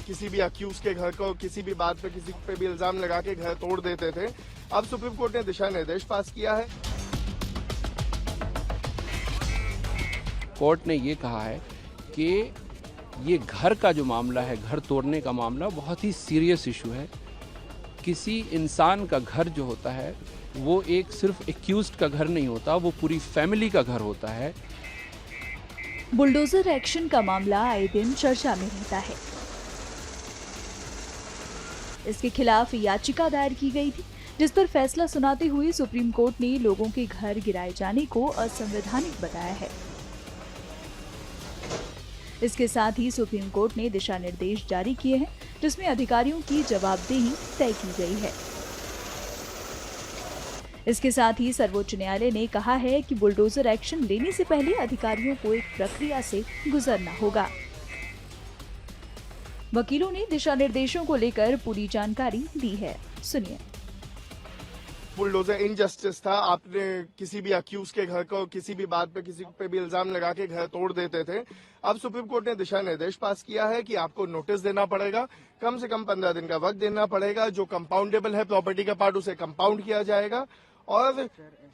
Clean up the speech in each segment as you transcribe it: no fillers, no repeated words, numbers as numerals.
किसी भी अक्यूज के घर को किसी भी बात पे किसी पे भी इल्जाम लगा के घर तोड़ देते थे। अब सुप्रीम कोर्ट ने दिशा निर्देश पास किया है। कोर्ट ने ये कहा है कि ये घर का जो मामला है, घर तोड़ने का मामला बहुत ही सीरियस इशू है। किसी इंसान का घर जो होता है वो एक सिर्फ एक्यूज्ड का घर नहीं होता, वो पूरी फैमिली का घर होता है। बुलडोजर एक्शन का मामला आए दिन चर्चा में रहता है। इसके खिलाफ याचिका दायर की गई थी, जिस पर फैसला सुनाते हुए सुप्रीम कोर्ट ने लोगों के घर गिराए जाने को असंवैधानिक बताया है। इसके साथ ही सुप्रीम कोर्ट ने दिशा निर्देश जारी किए हैं, जिसमें अधिकारियों की जवाबदेही तय की गई है। इसके साथ ही सर्वोच्च न्यायालय ने कहा है कि बुलडोजर एक्शन लेने से पहले अधिकारियों को एक प्रक्रिया से गुजरना होगा। वकीलों ने दिशा निर्देशों को लेकर पूरी जानकारी दी है, सुनिए। बुलडोजर इनजस्टिस था। आपने किसी भी अक्यूज के घर को किसी भी बात पे किसी पे भी इल्जाम लगा के घर तोड़ देते थे। अब सुप्रीम कोर्ट ने दिशा निर्देश पास किया है कि आपको नोटिस देना पड़ेगा, कम से कम 15 दिन का वक्त देना पड़ेगा। जो कंपाउंडेबल है प्रॉपर्टी का पार्ट, उसे कंपाउंड किया जाएगा। और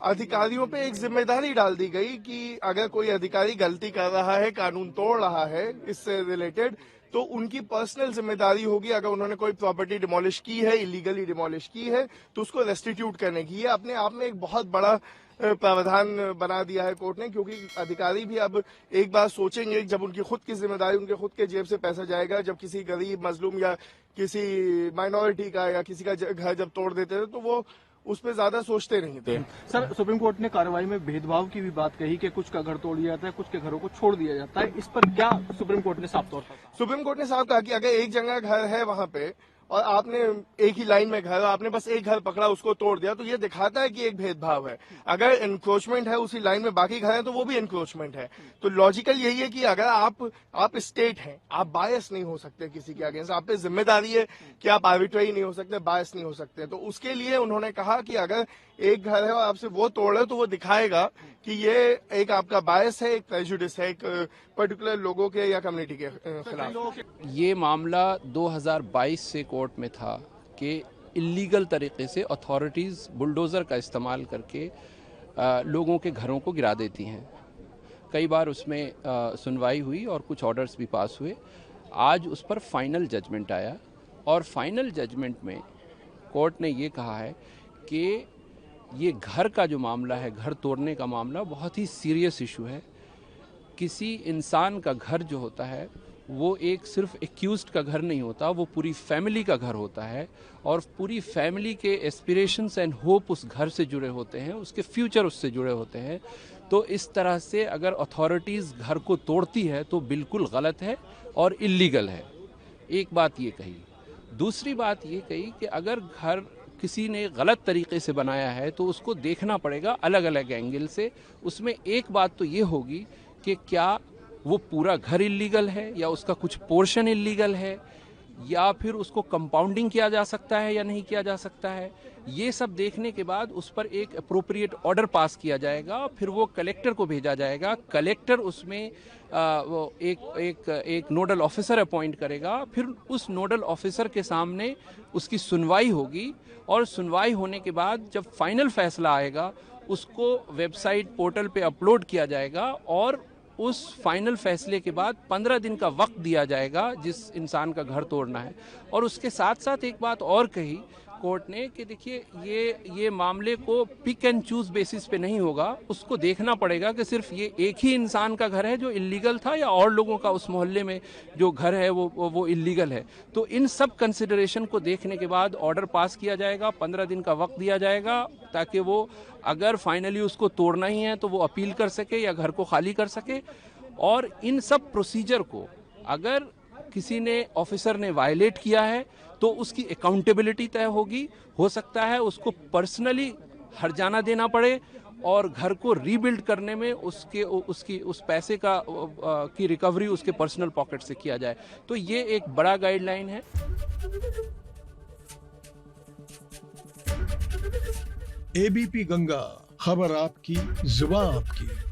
अधिकारियों पे एक जिम्मेदारी डाल दी गई कि अगर कोई अधिकारी गलती कर रहा है, कानून तोड़ रहा है इससे रिलेटेड, तो उनकी पर्सनल जिम्मेदारी होगी। अगर उन्होंने कोई प्रॉपर्टी डिमोलिश की है, इलीगली डिमोलिश की है, तो उसको रेस्टिट्यूट करने की। ये अपने आप में एक बहुत बड़ा प्रावधान बना दिया है कोर्ट ने, क्योंकि अधिकारी भी अब एक बार सोचेंगे, जब उनकी खुद की जिम्मेदारी, उनके खुद के जेब से पैसा जाएगा, जब किसी गरीब मजलूम या किसी माइनॉरिटी का या किसी का घर जब तोड़ देते थे, तो वो उस पर ज्यादा सोचते नहीं थे। सर, सुप्रीम कोर्ट ने कार्रवाई में भेदभाव की भी बात कही कि कुछ का घर तोड़ दिया जाता है, कुछ के घरों को छोड़ दिया जाता है। इस पर क्या सुप्रीम कोर्ट ने साफ तौर पर कहा? सुप्रीम कोर्ट ने साफ कहा कि अगर एक जगह घर है वहां पे और आपने एक ही लाइन में घर, आपने बस एक घर पकड़ा, उसको तोड़ दिया, तो ये दिखाता है कि एक भेदभाव है। अगर एनक्रोचमेंट है उसी लाइन में बाकी घर है, तो वो भी एनक्रोचमेंट है। तो लॉजिकल यही है कि अगर आप स्टेट हैं, आप बायस नहीं हो सकते किसी के अगेंस्ट, आप पे जिम्मेदारी है कि आप आर्बिट्रेरी नहीं हो सकते, बायस नहीं हो सकते। तो उसके लिए उन्होंने कहा कि अगर एक घर है और आपसे वो तोड़ रहे, तो वो दिखाएगा कि ये एक आपका बायस है, एक प्रेजुडिस है, एक पर्टिकुलर लोगों के या कम्युनिटी के खिलाफ। ये मामला 2022 से कोर्ट में था कि इलीगल तरीके से अथॉरिटीज़ बुलडोज़र का इस्तेमाल करके लोगों के घरों को गिरा देती हैं। कई बार उसमें सुनवाई हुई और कुछ ऑर्डर्स भी पास हुए। आज उस पर फाइनल जजमेंट आया और फाइनल जजमेंट में कोर्ट ने ये कहा है कि ये घर का जो मामला है, घर तोड़ने का मामला बहुत ही सीरियस इशू है। किसी इंसान का घर जो होता है वो एक सिर्फ एक्यूज्ड का घर नहीं होता, वो पूरी फैमिली का घर होता है। और पूरी फैमिली के एस्पिरेशंस एंड होप उस घर से जुड़े होते हैं, उसके फ्यूचर उससे जुड़े होते हैं। तो इस तरह से अगर अथॉरिटीज़ घर को तोड़ती है तो बिल्कुल गलत है और इल्लीगल है। एक बात ये कही। दूसरी बात ये कही कि अगर घर किसी ने गलत तरीके से बनाया है तो उसको देखना पड़ेगा अलग अलग एंगल से। उसमें एक बात तो ये होगी कि क्या वो पूरा घर इल्लीगल है या उसका कुछ पोर्शन इल्लीगल है, या फिर उसको कंपाउंडिंग किया जा सकता है या नहीं किया जा सकता है। ये सब देखने के बाद उस पर एक अप्रोप्रिएट ऑर्डर पास किया जाएगा, फिर वो कलेक्टर को भेजा जाएगा। कलेक्टर उसमें वो एक नोडल ऑफिसर अपॉइंट करेगा, फिर उस नोडल ऑफिसर के सामने उसकी सुनवाई होगी और सुनवाई होने के बाद जब फाइनल फैसला आएगा उसको वेबसाइट पोर्टल पे अपलोड किया जाएगा और उस फाइनल फैसले के बाद 15 दिन का वक्त दिया जाएगा जिस इंसान का घर तोड़ना है। और उसके साथ साथ एक बात और कही कोर्ट ने कि देखिए ये मामले को पिक एंड चूज बेसिस पे नहीं होगा, उसको देखना पड़ेगा कि सिर्फ ये एक ही इंसान का घर है जो इल्लीगल था या और लोगों का उस मोहल्ले में जो घर है वो इल्लीगल है। तो इन सब कंसिडरेशन को देखने के बाद ऑर्डर पास किया जाएगा, 15 दिन का वक्त दिया जाएगा ताकि वो अगर फाइनली उसको तोड़ना ही है तो वो अपील कर सके या घर को खाली कर सके। और इन सब प्रोसीजर को अगर किसी ने ऑफिसर ने वायलेट किया है तो उसकी अकाउंटेबिलिटी तय होगी। हो सकता है उसको पर्सनली हर्जाना देना पड़े और घर को रीबिल्ड करने में उस पैसे की रिकवरी उसके पर्सनल पॉकेट से किया जाए। तो ये एक बड़ा गाइडलाइन है। एबीपी गंगा, खबर आपकी, जुबान आपकी।